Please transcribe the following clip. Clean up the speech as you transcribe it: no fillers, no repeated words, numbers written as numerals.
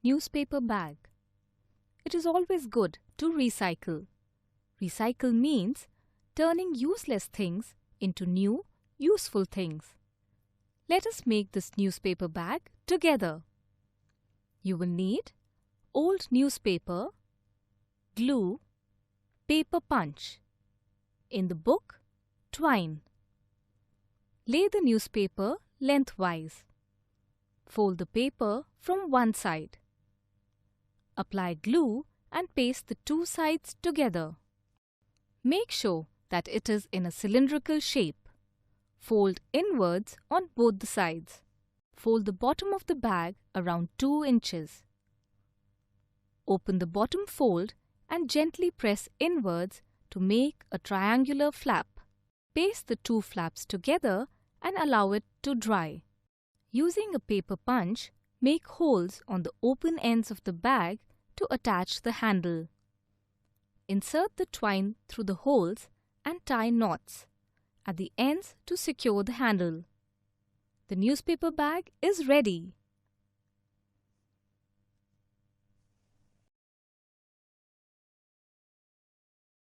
Newspaper bag. It is always good to recycle. Recycle means turning useless things into new, useful things. Let us make this newspaper bag together. You will need old newspaper, glue, paper punch. In the book, twine. Lay the newspaper lengthwise. Fold the paper from one side. Apply glue and paste the two sides together. Make sure that it is in a cylindrical shape. Fold inwards on both the sides. Fold the bottom of the bag around 2 inches. Open the bottom fold and gently press inwards to make a triangular flap. Paste the two flaps together and allow it to dry. Using a paper punch, make holes on the open ends of the bag to attach the handle. Insert the twine through the holes and tie knots at the ends to secure the handle. The newspaper bag is ready.